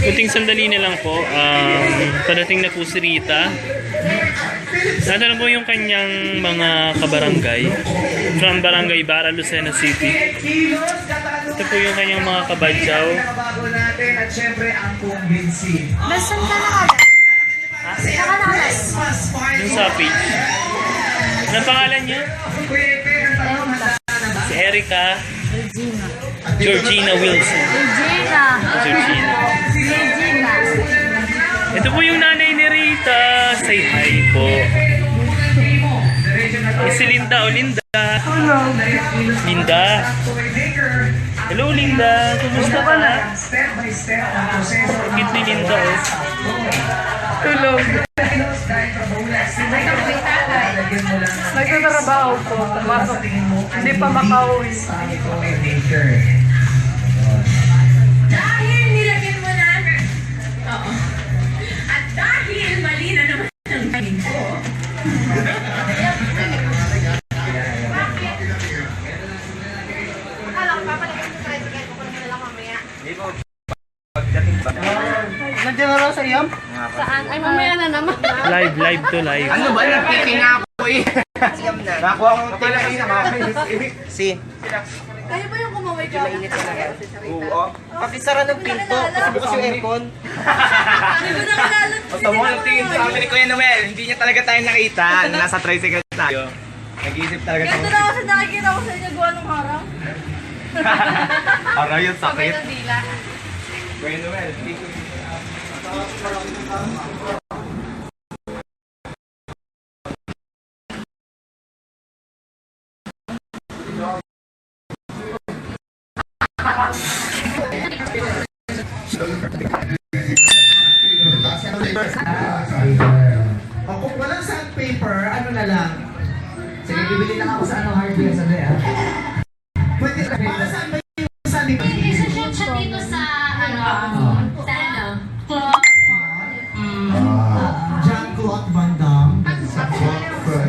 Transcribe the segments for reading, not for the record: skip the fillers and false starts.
Kunting sandali na lang po. Padating na po si Rita. Nandun po yung kanyang mga kabarangay. From Barangay Bara, Lucena City. Ito po yung kanyang mga kabadyaw. At syempre ang kumbinsi. Nasaan ka na agad? Saan ka na agad? Yung sa page. Anong pangalan niyo? Si Erica Georgina Wilson. Regina. Georgina. Regina. Ito po yung nanay ni Rita. Say hi po. Si Linda o Linda. Linda. Hello Linda. Kumusta ka na? Cute ni Linda oh. Tulog. Nagtatrabaho po. Pumasok. Hindi pa makauwi. Dahil nilagyan mo na. Oo. At dahil mali na naman ang tingin ko. Nandiyan na lang sa iyam? Saan? Ay, mamaya na naman. Live to live. Ano ba? Nagtiting ako eh. Nakuha ko ng tila kayo na Si. Kayo ba yung kumaway ka? Mainit ka na yan. Oo. Pakisara ng pinto. Kasi bukas yung aircon. Hindi ko nakilala. Basta mo ang tingin sa amin ni Kuya Noel. Hindi niya talaga tayo nakita. Nasa tricycle tayo. Nag-iisip talaga siya. Ganito na kasi nakikita ko sa inyo gawa ng harang. Araw yung Sabay sakit. na dila. Kuya Noel. Kung walang sandpaper, ano na lang? Sige, bibili lang ako sa hardware sa day, ah. Pwede na. Para saan ba yung sandpaper? Isa-shoot siya dito sa, cloth. John Claude Van Damme.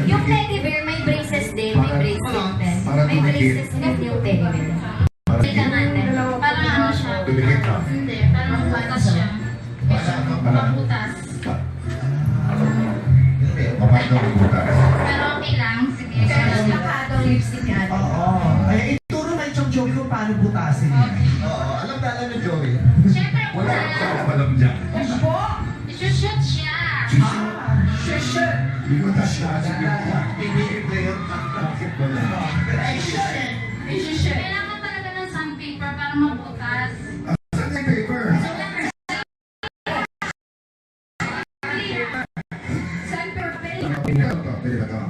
Yung teddy bear, may braces din. May bracelet din. May braces din yung teddy bear. Tika natin. Parang ano siya? Hindi, parang butas siya. Mabutas. Pero okay lang. Sige. Pero lakado lipstick yan. Oo. Ay, ituro na yung Joey kung paano butasin. Oo, alam na alam ni Joey. Siyempre, Wala akong alam dyan. isushoot siya. Hindi ko tasya. Iniip na yun. Bakit wala? Kailangan talaga ng sandpaper para mabutas. Saan yung paper? Pili ba ito?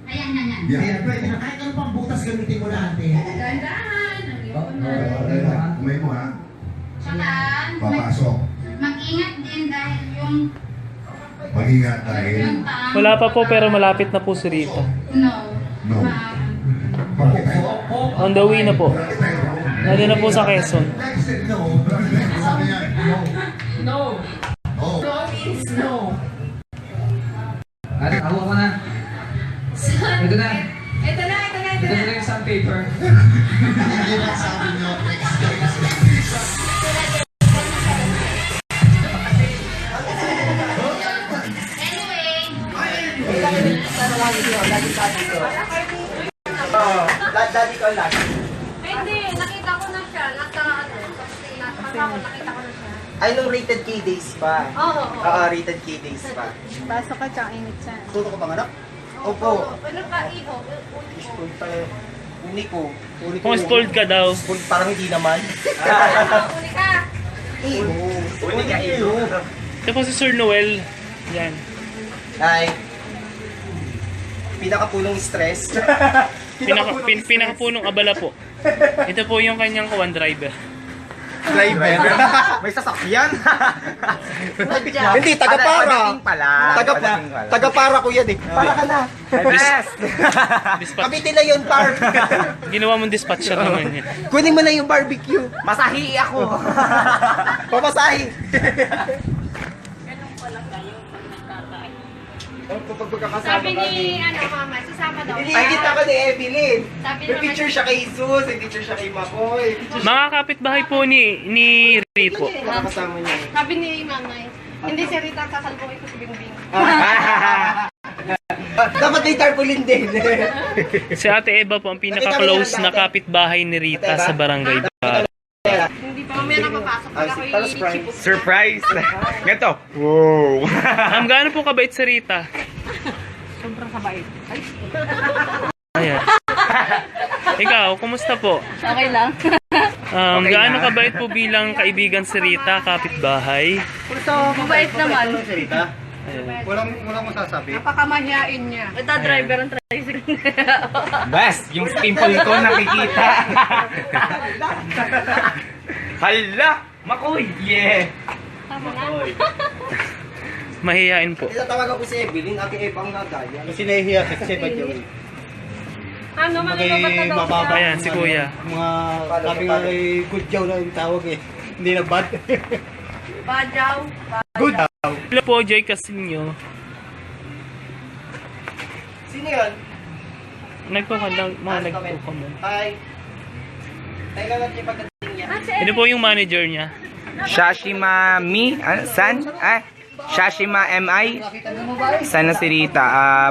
Ayan, yan, yan. Yan. Ayan, pwede na. Kahit ano pang butas gamitin mo natin. Dahan-dahan. Umay mo ha. Tsaka, Papasok. mag-ingat din dahil yung Mag-ingat dahil. tang... Wala pa po pero malapit na po si Rita. No. No. Bakit tayo? On the way na po. Bakit tayo? Nandun na po sa Quezon. Like said, no. Sabi yan. No. Oh. No means no. Ate, awa ko na. Ito na. Ito na. Ito na yung sandpaper. Hindi ba sabi nyo? Anyway, Daddy ko lang. hindi. Nakita ko na siya. Nakita ko na siya. Ay, nung rated K days pa. Oo. Oo, rated K days pa. Pasok ka tsaka init siya. Tuto ko bang anak? Opo. Ano pa, iho? Spoiled pa eh. Uni ko. Kung spoiled ka daw. Spoiled parang hindi naman. Uli ka. Uni ka iyo. Ito po si Sir Noel. Yan. Ay. Pinakapunong stress. Pinakapunong abala po. Ito po yung kanyang kawan driver. Driver. May sasakyan. Hindi, taga-para. Taga-para ko yan eh. Para ka na. Best. Dispatch. Kapitin na yun, par. Ginawa mong dispatcher naman yan. Kunin mo na yung barbecue. Masahi ako. Pamasahi. Sabi ni, mama, sasama daw. Ay, kita ko ni Evelyn. Sabi May picture siya kay Jesus, may picture siya kay Makoy. Mga kapitbahay po ni Ripo. Mga kasama niya. Sabi ni Manay, hindi si Rita kasalubungin ko si Bingbing. Dapat may tarpaulin din. Si Ate Eva po ang pinaka-close na kapitbahay ni Rita sa barangay Bara. Hindi pa mamaya napapasok. Pag ako Surprise! Ganito. Wow! Ma'am, gaano po kabait si Rita? sobrang kabait. Ayan. Ikaw, kumusta po? Okay lang. Gaano kabait po bilang kaibigan si Rita, kapitbahay? Mabait naman. Walang masasabi. Napakamahiyain niya. Ito driver ang tricycle. Bas, yung pimple ko nakikita. Hala! Makoy! Yeah! Tama na. Mahihain po. Tawag ako si Evelyn, Ate Eva ang nagaya. Kasi nahihiya kasi ba yun? Ano, mangibabat na daw siya. Ayan, si Kuya. Mga sabi nga ay good job na yung tawag eh. Hindi na bad. Bajaw. Good! Hello po, Joy Casino. Sino yun? Mga nagkukomment. Hi! Teka lang yung pagdating niya. Ito po yung manager niya. Shashima Mi? San? Shashima MI? Sana si Rita.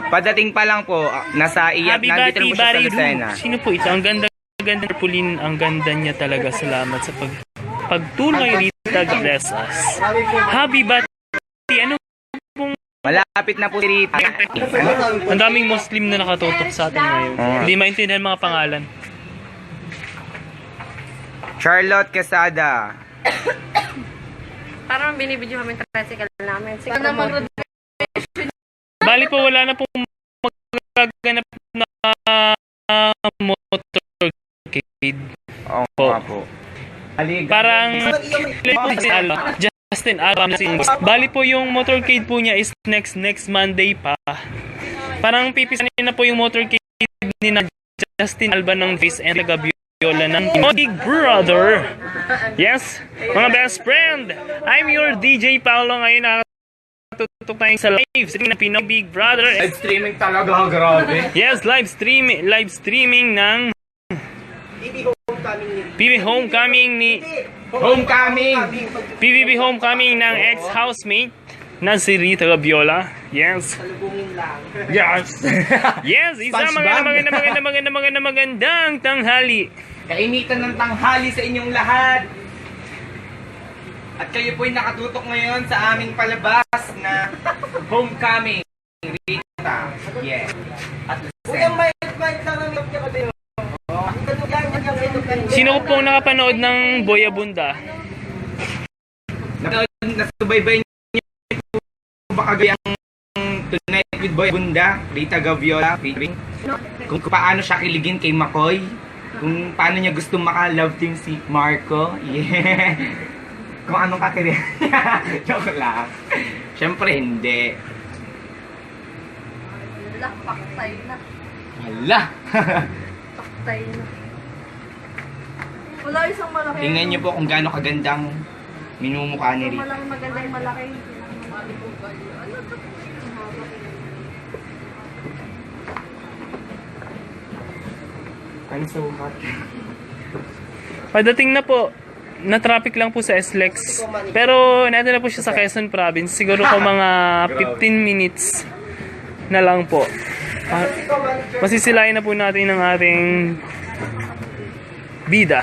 Padating pa lang po. Nasa iyak. Happy Nandito Bati na po siya sa Bariru. Lucena. Sino po ito? Ang ganda Pulin. Ang ganda niya talaga. Salamat sa pagtulong kay Rita. God bless us. Happy Bati. Ano? Malapit na po si Rita. Ang daming Muslim na nakatutok sa atin ngayon. Hindi maintindihan mga pangalan. Charlotte Quesada. Parang binibidyo kami yung tricycle namin. Sige naman. Bali po, wala na pong magaganap na motorcade. Oo nga po. Parang Justin Adams. Bali po yung motorcade po niya is next Monday pa. Parang pipisanin na po yung motorcade ni na Justin Alba ng Face and Gabiola ng Big Brother. Yes, mga best friend. I'm your DJ Paolo ngayon. Nakatutok tayo sa live stream ng Pinoy Big Brother. Live streaming talaga, grabe. Yes, live streaming ng PBB Homecoming ng ex-housemate na si Rita Gabiola. Yes. Yes. Yes, isang magandang tanghali. Kainitan ng tanghali sa inyong lahat. At kayo po'y nakatutok ngayon sa aming palabas na Homecoming Rita. Yeah. At Sino po nakapanood ng Boy Abunda? nasubaybay niyo ba kagaya ang Tonight with Boy Bunda, Rita Gaviola, featuring kung paano siya kiligin kay Makoy, kung paano niya gusto maka-love team si Marco. Yeah. Kung anong kategory. Joke lang. Siyempre hindi. Paktay na. Hala. Paktay na. Wala isang malaki. Tingnan niyo po kung gaano kagandang minumukha ni Rita. Walang magandang malaki. I'm so hot. Padating na po. Na-traffic lang po sa SLEX. Pero nandun na po siya sa Quezon Province. Siguro ko mga 15 minutes na lang po. Masisilayan na po natin ang ating bida.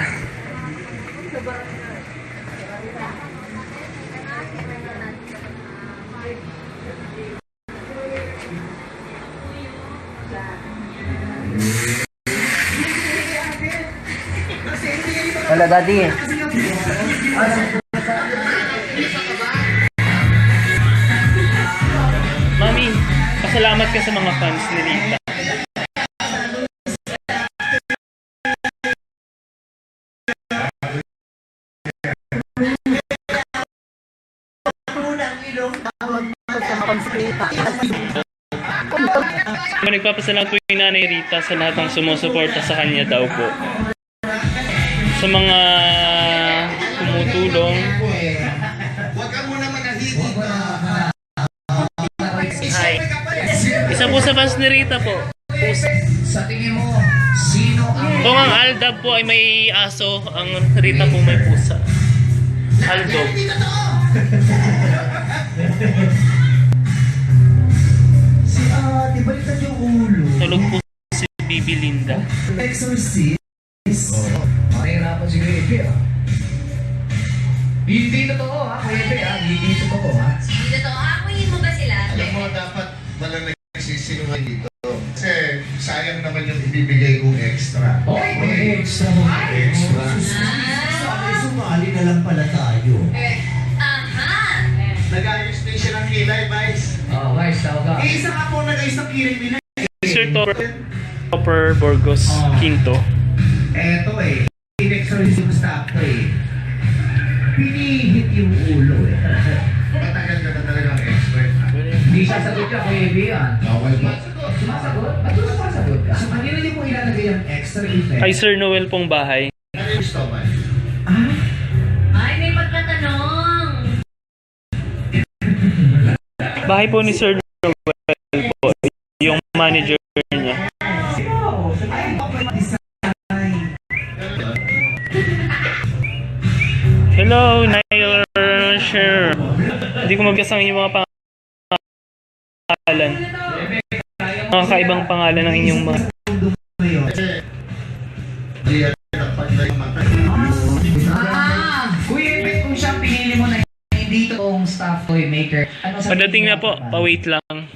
Wala, daddy. Mami, pasalamat ka sa mga fans ni Rita. Nagpapasalamat po yung Nanay Rita sa lahat ng sumusuporta sa kanya daw po. Sa mga tumutulong. Huwag ka muna manahimik. Hi. po sa fans ni Rita po. Sa tingin mo, sino ang... Kung ang Aldab po ay may aso, ang Rita po may pusa. Aldab. Hindi totoo! Si, di baliktad yung ulo. Tulog po si Bibi Linda. Exorcist. Mahirapan si Kuya ah. Hindi totoo ha, Kuya ah. Hindi totoo ha. Hindi totoo. Akuyin mo ba sila? Alam mo, dapat walang nagsisinungaling dito. Kasi sayang naman yung ibibigay kong extra. Okay, may extra mo. Extra. Sana sumali na lang pala tayo. Aha! Nag-ayos din siya ng kilay, Vice. Oh, guys, tawag ka. Isa ka po nag-ayos ng kilay nila. Sir Topper Burgos Quinto. Eto in-exorcist yung staff ko Pinihit yung ulo Matagal ka na talagang expert. Hindi siya sagot ka, Kuya Bian. Okay ba? Sumasagot? Ba't doon sumasagot ka? So, kanina din mo ilalagay yung extra effect. Kay Sir Noel pong bahay. Ano yung gusto ba? Ay, may pagkatanong. Bahay po ni Sir Noel po. Yung manager niya. Hello, Niall Sher. Hindi ko mabigkas ang inyong mga pangalan. Mga kaibang pangalan ng inyong mga... Hindi yan ang paglayo mata. Kuya Ipit, kung siya pinili mo na hindi toong staff toy maker, ano sa Pagdating na po, pa-wait lang.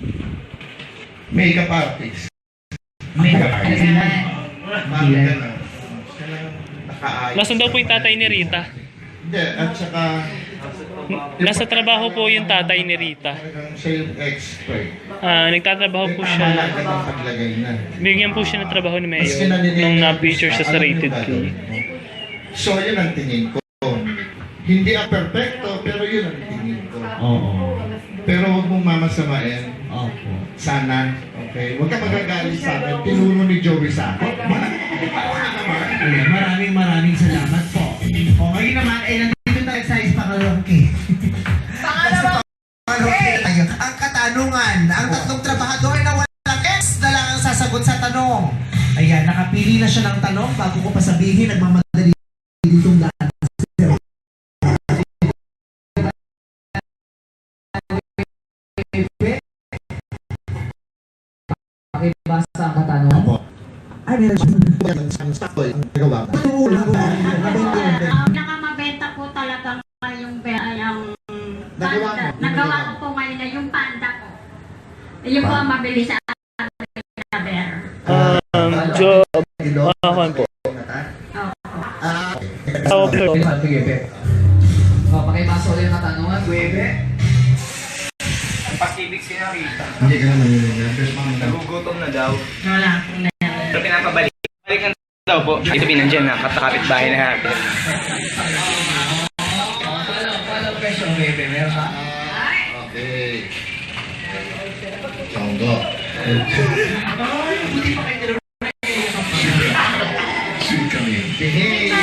Makeup artist. Makeup artist. Bakit ka na? Siya lang nakaayos. Nasaan daw po yung tatay ni Rita? Hindi, at saka Nasa trabaho po yung tatay ni Rita. talagang siya yung expert. Nagtatrabaho po Tama siya. lang ang paglagay na. Bigyan po siya ng trabaho ni Mayo Maski nalilinis nung yung na-feature siya sa alam Rated yung K. gagawin mo. So, yun ang tingin ko. Hindi ang perfecto, pero yun ang tingin ko. Oo. Pero huwag mong mamasamain. Opo. Sana. Okay? Huwag ka magagalit sa akin. Tinuro ni Joey sa akin. Maraming salamat po. O ngayon naman, nandito tayo sa Pangaloke. Pangaloke tayo. Ang katanungan, ang tatlong trabahador na walang ex na lang ang sasagot sa tanong. Ayan, nakapili na siya ng tanong bago ko pa sabihin, nagmamadali ditong lahat. Pakibasa ang katanungan. Ay, meron siya. Ang sakto, ang nagawa ko. Nakamabenta po talaga yung Nagawa panda. mo? Nagawa ko po ngayon na yung panda ko. Yun po ang mabili sa bear. Job. Ako po. Pakibasa ulit yung katanungan, Kuya Ipit. Ang pag-ibig si Rita. Hindi ka naman yun. Pero mama na. Nagugutom na daw. Wala. Pero pinapabalik. Balikan daw po. Ito pinandyan na. Kapit bahay na natin. Follow question, Kuya Ipit. Meron ka? Okay. Songgo. Sweet kami. Behave.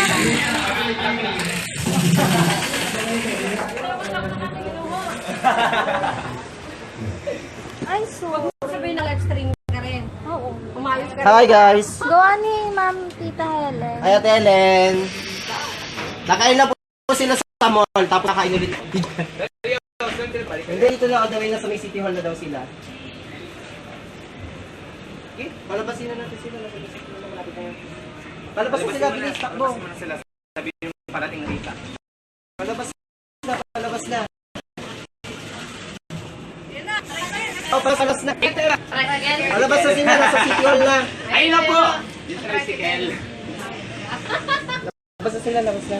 Ay, so, wag mo sabihin na live stream ka rin. Oo. Umayos ka rin. Hi guys! Gawa ni Ma'am Tita Helen. Hi Ate Helen! Nakain na po sila sa mall, tapos nakain ulit. Hindi, dito na all the way na sa may City Hall na daw sila. Okay, palabasin na natin sila. Palabas na sila, bilis, takbo. Sabi yung parating Rita. Palabas na. Oh, palabas na. Palabas na sila, nasa City Hall na. Ayun na po! Yung tricycle. Labas na sila, labas na.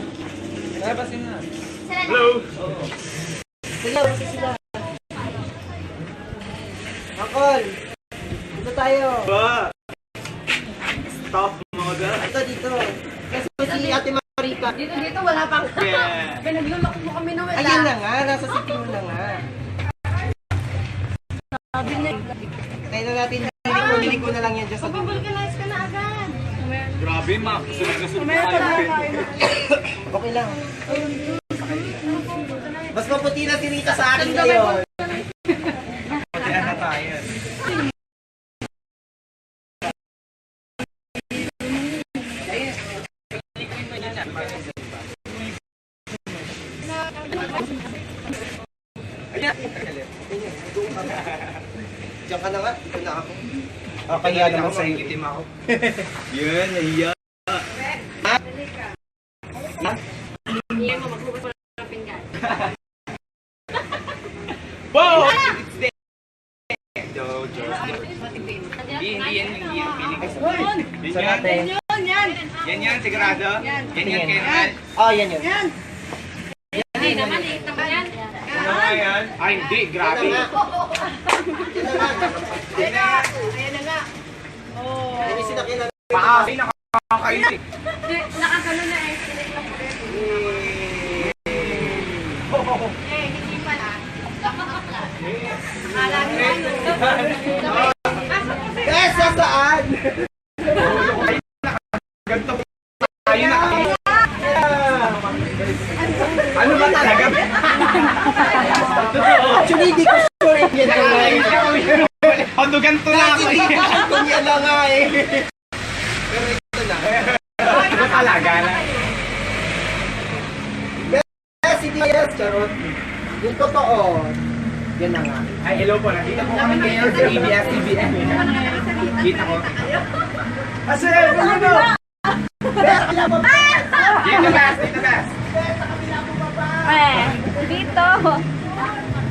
Hello! Labas na sila. Uncle! Dito tayo. Ba! Stop mga girl. Dito. Kasi si Ate Marita. Dito, wala pang. Yeah. Pinaglulok mo kami na wala. Ayun na nga, nasa City Hall na nga. Sabi na. Tayo na natin, hindi ko na lang yan dyan sa Vulcanize ka na agad. Grabe ma. Sunod na sunod Meron tayo. tayo. Okay lang. Mas maputi na si Rita sa akin ngayon. Kaya na tayo. Diyan ka na nga. Dito na ako. Kaya naman sa itim ako. Yun, nahiya. Hindi mo maghugas mo ng pinggan. Wow! It's there. Jojo. Hindi yan. Sa natin. Yan, sigurado? Yan, Kenneth. Oh, yan yun. Hindi naman eh. Naman yan. Ano nga yan? Ay, hindi. Grabe. Yan na nga. Yan yung sinakyan namin. Paasi, nakakaisi. Nakagano na eh. Hindi pala. Akala niyo ano. Yes, saan? Ganito tayo na. Ano ba talaga? Actually, hindi ko sure if yan na nga eh. Ano ganito na ako Hindi ko sure kung yan na nga eh. Pero ito na. Ano talaga na? Yes, hindi yes, charot. Yung totoo, yan na nga. Ay, hello po. Nakita ko kami ngayon sa ABS-CBN. Kita ko. Asa, ano? Dito best. Dito.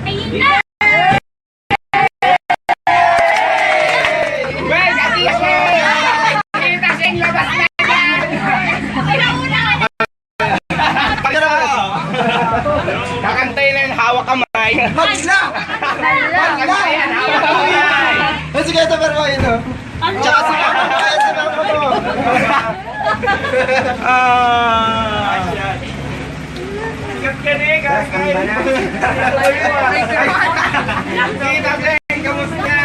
Ayun na. Well, kasi kita siyang labas na kakantay na yung hawak kamay. Magla! Kakantay yan, hawak kamay. Sige, ito pero yun o. Tsaka si Mama mo. Sikat ka na eh, kakay. Kita Glenn, kamusta?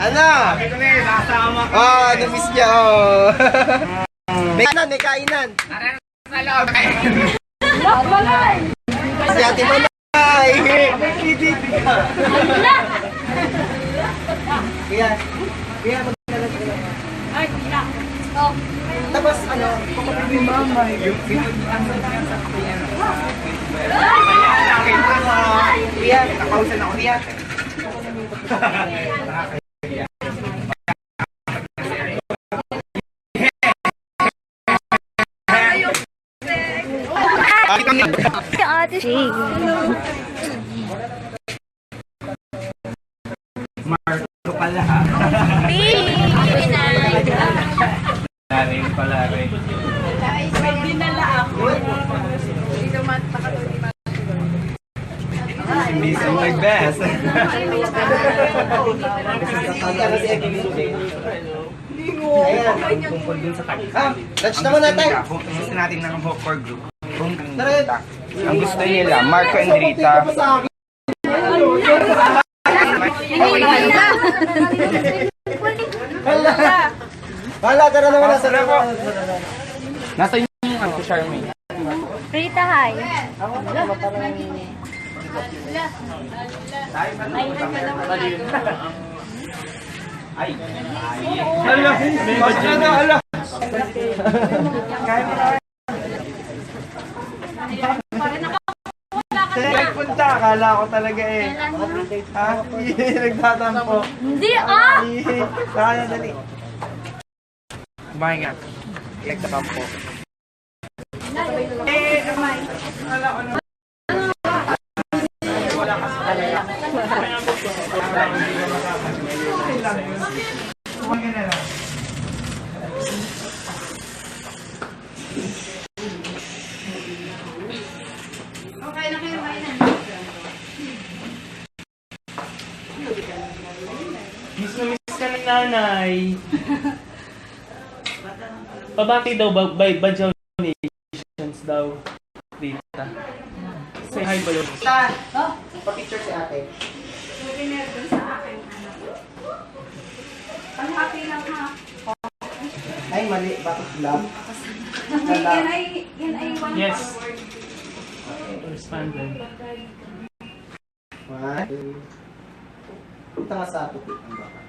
Ano? Sabi ko na eh, nasama ka. Oh, na-miss niya oh. May kainan. Sa loob. Si Ate Manay. Kaya magdala ka lang. Ay, wala. Oh. Tapos ano, Yung pinutuan mo niya sa piano. Nakita ko. Riyan, nakausan ako riyan. Si Ate Shane. Marco pala ha. Narin pala rin. May dinala ako. Dito man nakatuli man. Si Miss ang my best. Ayan. Tungkol dun sa tag. Lunch naman natin. Kung gusto natin ng Hawker Group. Kung Tara. ang gusto nila, Marco and Rita. Hala, tara naman na. Tara po. Nasa yung ano, si Charmaine. Rita, hi. Ay. Ala. Basta na ala. Punta, akala ko talaga eh. Ha? Nagtatampo. Hindi ah! Kaya dali. Kumain nga. Nagtatampo. Akala ko na. Wala ka sa talaga. Kumain na lang. Miss na miss ka ng nanay. Pabati daw by Badjaw Nations daw. Rita. Say hi ba yun? Pa-picture si ate. Souvenir dun sa akin. Ang happy lang ha. Ay, mali. Bakit vlog? Yan ay one Yes. forward. Correspondent. One, two. Punta nga sa ato. Ang baka.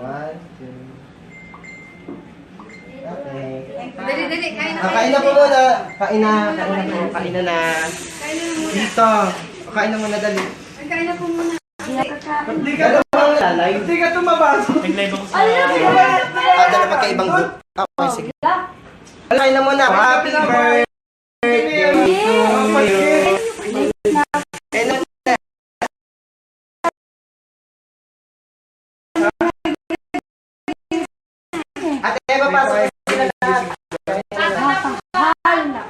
One, two. Dali, kain na. Kain na po muna. Kain na na. Dito. Kain na muna dali. Kain na po muna. Hindi ka lalay. Hindi ka tumabasok. Nag-live ako sa... Dala magkaibang group. Okay, sige. Kain na muna. Happy birthday. Ate, papasok sila lahat. Kain na.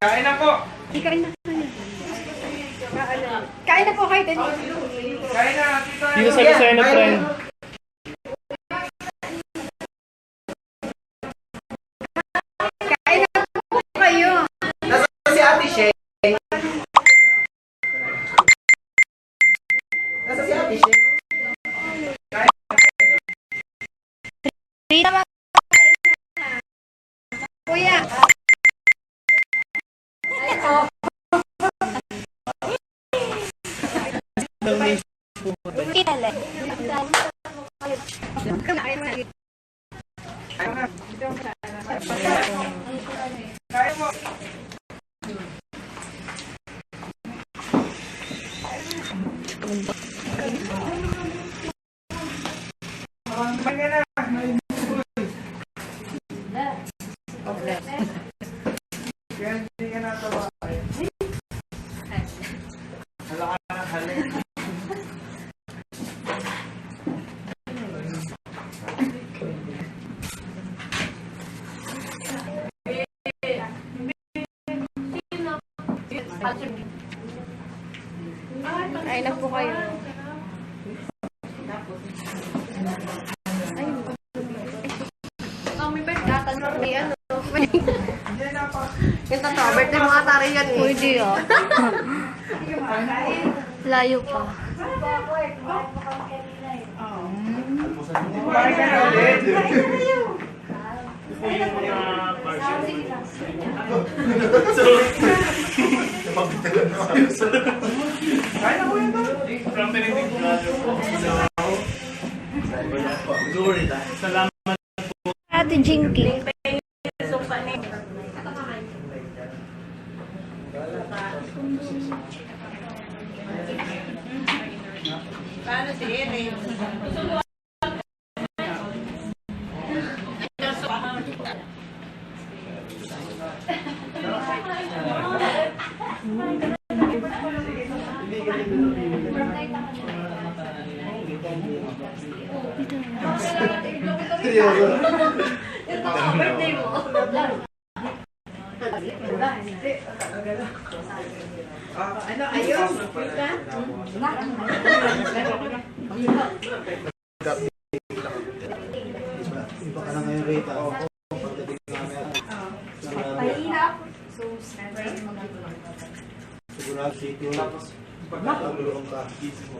Kain na po! Kain na po kayo, Dali. Kain na, tito! Dito sa Lucena, friend. Kain na po kayo. Nasa si Ate Sheng. Nasa si Ate Sheng. Kuya. Kain na po kayo. May birthday may ano. Yung totoo, birthday mo ata rin yan eh. Pwede ah. Layo pa. Kumain ka na ulit! Kain na po yun to! Salamat. Ate Jinky.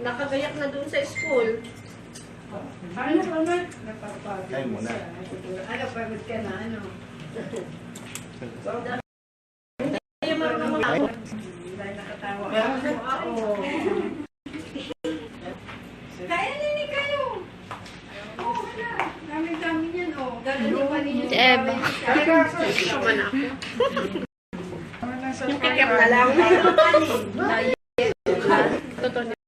Nakagayak na dun sa school. Kain muna. Ano, pagod ka na, ano? Kaya nini kayo. Oo, wala. Dami-dami yan, oh. Gagawin pa ninyo. Eva. Yung kikiam na lang. Totoo